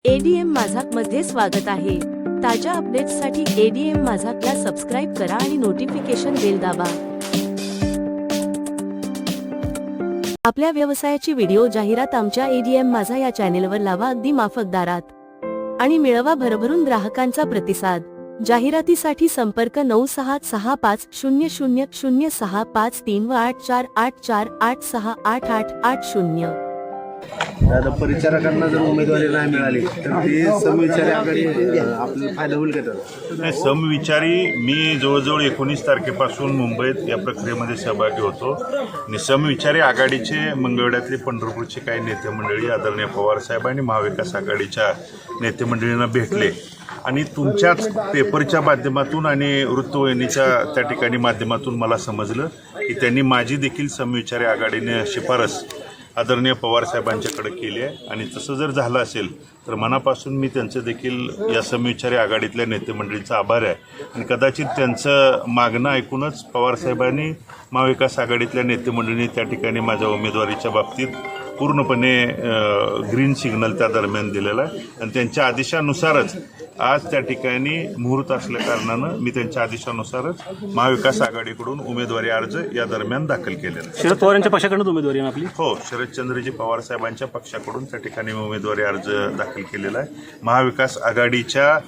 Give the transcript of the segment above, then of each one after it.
ADM माझाक मध्ये स्वागत आहे। ताज्या अपडेट्ससाठी एडीएम माझाकला सबस्क्राइब करा आणि नोटिफिकेशन बेल दाबा। आपल्या व्यवसायाची व्हिडिओ जाहिरात आमच्या एडीएम माझा या चॅनेलवर लावा अगदी माफक दरात आणि मिळवा भरभरून ग्राहकांचा प्रतिसाद। जाहिरातीसाठी संपर्क 9665000653 व 8484868880। दादा, परिचारकांना जर उमेदवारी नाही मिळाली तर ते समविचारी आघाडी आपल्याला फायदा होईल का? नाही, समविचारी मी जवळजवळ 19 तारखेपासून मुंबईत या प्रक्रियेमध्ये सहभागी होतो आणि समविचारी आघाडीचे मंगळवेढ्यातले पंढरपूरचे काही नेते मंडळी आदरणीय पवार साहेब आणि महाविकास आघाडीच्या नेते मंडळींना भेटले आणि तुमच्याच पेपरच्या माध्यमातून आणि वृत्तवाहिनीच्या त्या ठिकाणी माध्यमातून मला समजलं की त्यांनी माझी देखील समविचारी आघाडीने शिफारस आदरणीय पवार साहेबांच्याकडे केली आहे आणि तसं जर झालं असेल तर मनापासून मी त्यांचं देखील या समविचारी आघाडीतल्या नेते मंडळीचा आभार आहे आणि कदाचित त्यांचं मागणं ऐकूनच पवार साहेबांनी महाविकास आघाडीतल्या नेते मंडळींनी त्या ठिकाणी माझ्या उमेदवारीच्या बाबतीत पूर्णपणे ग्रीन सिग्नल त्या दरम्यान दिलेला आहे आणि त्यांच्या आदेशानुसारच आज त्या ठिकाणी मुहूर्त असल्या कारणानं मी त्यांच्या आदेशानुसारच महाविकास आघाडीकडून उमेदवारी अर्ज या दरम्यान दाखल केलेला आहे। शरद पवारांच्या पक्षाकडून उमेदवारी आहे आपली? हो, शरदचंद्रजी पवार साहेबांच्या पक्षाकडून त्या ठिकाणी उमेदवारी अर्ज दाखल केलेला आहे। महाविकास आघाडीच्या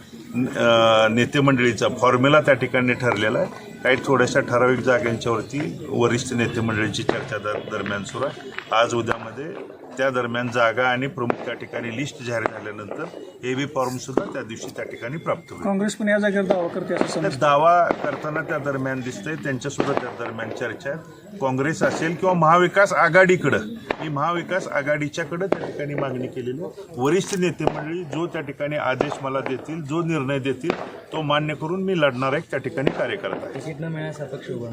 नेते मंडळीचा फॉर्म्युला त्या ठिकाणी ठरलेला आहे। काही थोड्याशा ठराविक जागांच्यावरती वरिष्ठ नेते मंडळीची चर्चा दरम्यान सुरू आहे। आज उद्यामध्ये त्या दरम्यान जागा आणि प्रमुख त्या ठिकाणी लिस्ट जाहीर झाल्यानंतर एबी फॉर्म सुद्धा त्या दिवशी त्या ठिकाणी प्राप्त होईल। काँग्रेस पण या जागेवर दावा करते असं समजतं? दावा करताना त्या दरम्यान दिसतंय, त्यांच्यासुद्धा त्या दरम्यान चर्चा आहे। काँग्रेस असेल किंवा महाविकास आघाडीकडं, ही महाविकास आघाडीच्याकडं त्या ठिकाणी मागणी केलेली आहे। वरिष्ठ नेते मंडळी जो त्या ठिकाणी आदेश मला देतील, जो निर्णय देतील तो मान्य करून मी लढणार आहे त्या ठिकाणी कार्यकर्ता आहे। तिकीट न मिळण्यास अपक्ष उभा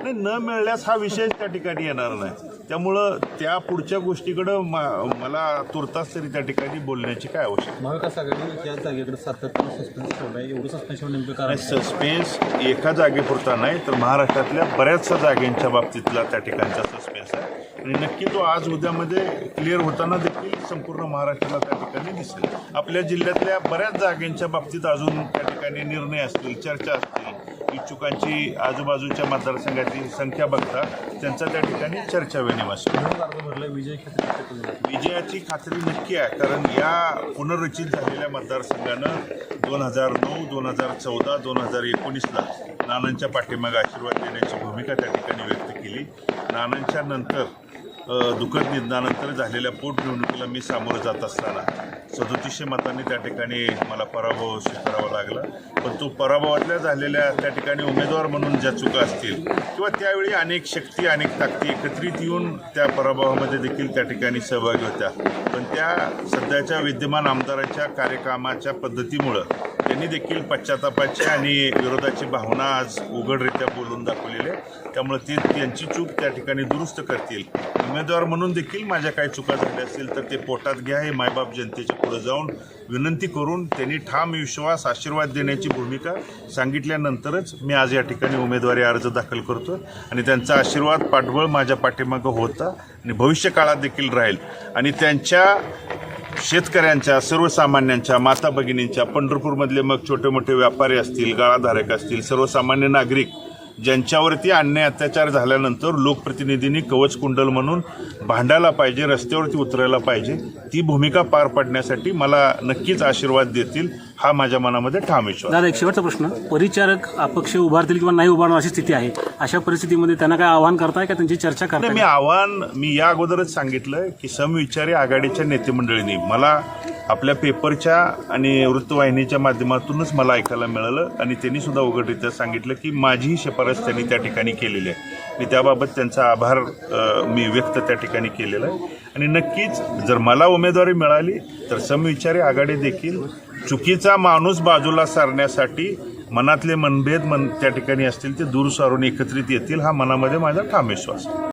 नाही, न मिळाल्यास हा विषय त्या ठिकाणी येणार नाही, त्यामुळं त्या पुढच्या गोष्टीकडं मला तुर्तास तरी त्या ठिकाणी बोलण्याची काय आवश्यकता? महाविकास आघाडी या जागेकडे सातत्यानं सस्पेन्स ठेवलाय, एवढं सस्पेन्शन नेमकं कारण? सस्पेन्स एका जागेपुरता नाही तर महाराष्ट्रातल्या बऱ्याचशा जागेंच्या बाबतीतला त्या ठिकाणचा सस्पेन्स आहे आणि नक्की तो आज उद्यामध्ये क्लिअर होताना देखील संपूर्ण महाराष्ट्राला त्या ठिकाणी दिसेल। आपल्या जिल्ह्यातल्या बऱ्याच जागेंच्या बाबतीत अजून त्या ठिकाणी निर्णय असतील, चर्चा असतील, इच्छुकांची आजूबाजूच्या मतदारसंघाची संख्या बघता त्यांचा त्या ठिकाणी चर्चा विनिमय असेल। विजयाची खात्री नक्की आहे, कारण या पुनर्रचित झालेल्या मतदारसंघानं 2009, 2014, 2019ला नानांच्या पाठीमागे आशीर्वाद देण्याची भूमिका त्या ठिकाणी व्यक्त केली। नानांच्या नंतर दुःखद निधनानंतर झालेल्या पोटनिवडणुकीला मी सामोरं जात असताना 3700 मतांनी त्या ठिकाणी मला पराभव स्वीकारावा लागला, पण तो पराभवातल्या झालेल्या त्या ठिकाणी उमेदवार म्हणून ज्या चुका असतील किंवा त्यावेळी अनेक शक्ती, अनेक ताकदी एकत्रित येऊन त्या पराभवामध्ये देखील त्या ठिकाणी सहभागी होत्या, पण त्या सध्याच्या विद्यमान आमदारांच्या कार्यकामाच्या पद्धतीमुळं त्यांनी देखील पश्चातापाची आणि विरोधाची भावना आज उघडरित्या बोलून दाखवलेली आहे। त्यामुळे ते त्यांची चूक त्या ठिकाणी दुरुस्त करतील। उमेदवार म्हणून देखील माझ्या काही चुका झाल्या असतील तर ते पोटात घ्या, हे मायबाप जनतेच्या पुढे जाऊन विनंती करून त्यांनी ठाम विश्वास, आशीर्वाद देण्याची भूमिका सांगितल्यानंतरच मी आज या ठिकाणी उमेदवारी अर्ज दाखल करतो आणि त्यांचा आशीर्वाद, पाठबळ माझ्या पाठीमागं होता आणि भविष्य काळात देखील राहील आणि त्यांच्या शेतकऱ्यांच्या, सर्वसामान्यांच्या, माता भगिनींच्या, पंढरपूरमधले मग छोटे मोठे व्यापारी असतील, गाळाधारक असतील, सर्वसामान्य नागरिक ज्यांच्यावरती अन्याय अत्याचार झाल्यानंतर लोकप्रतिनिधींनी कवच कुंडल म्हणून भांडायला पाहिजे, रस्त्यावरती उतरायला पाहिजे, ती भूमिका पार पाडण्यासाठी मला नक्कीच आशीर्वाद देतील हा माझ्या मनामध्ये ठाम विश्वास। दादा, एक शेवटचा प्रश्न, परिचारक अपक्ष उभारतील किंवा नाही उभारणार अशी स्थिती आहे, अशा परिस्थितीमध्ये त्यांना काय आव्हान करताय का त्यांची चर्चा करताय? मी या अगोदरच सांगितलं की समविचारी आघाडीच्या नेते मंडळींनी मला आपल्या पेपरच्या आणि वृत्तवाहिनीच्या माध्यमातूनच मला ऐकायला मिळालं आणि त्यांनी सुद्धा उघडरित्या सांगितलं की माझीही शिफारस त्यांनी त्या ठिकाणी केलेली आहे आणि त्याबाबत त्यांचा आभार मी व्यक्त त्या ठिकाणी केलेला आहे आणि नक्कीच जर मला उमेदवारी मिळाली तर समविचारी आघाडी देखील चुकीचा माणूस बाजूला सारण्यासाठी मनातले मनभेद त्या ठिकाणी असतील ते दूर सारून एकत्रित येतील हा मनामध्ये माझा ठाम विश्वास आहे।